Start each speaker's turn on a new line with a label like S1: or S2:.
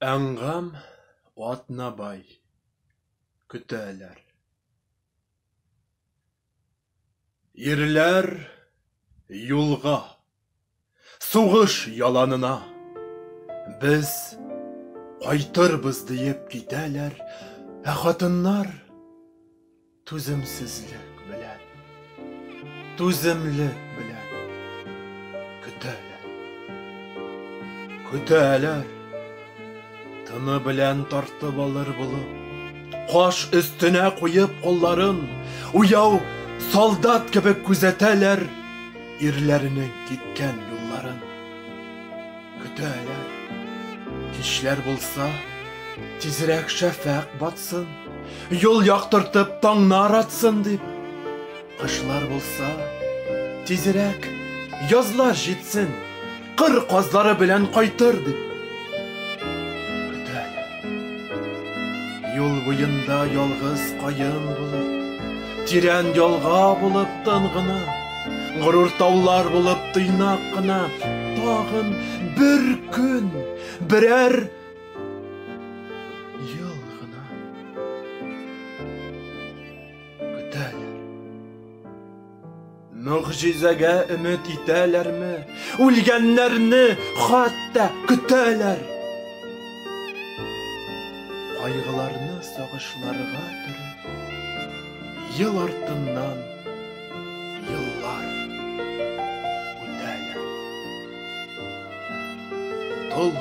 S1: Әңгәм атна бай көтәләр. Ирләр юлга, сугыш яланына, без кайтырбыз диеп китәләр, ә хатыннар түземсезлек белән, түземлек белән көтәләр. Көтәләр, тыны белән тартып алыр булып, каш өстенә куеп колларын, уяу солдат кебек күзәтәләр ирләренең киткән юлларын. Көтәләр, кичләр булса, тизрәк шәфәк батсын, юл яктыртып таңнар атсын дип. Кышлар булса, тизрәк язлар җитсен, кыр казлары белән кайтыр дип. Юл буенда ялгыз кайын булып, тирән ялга булып тынгына, горур таулар булып тыйнак кына, тагын бер көн, берәр ел гына көтәләр. Мөгъҗизәгә өмет итәләрме? Үлгәннәрне хәтта көтәләр. Кайгыларны сагышларга төреп, ел артыннан еллар үтәләр. Тол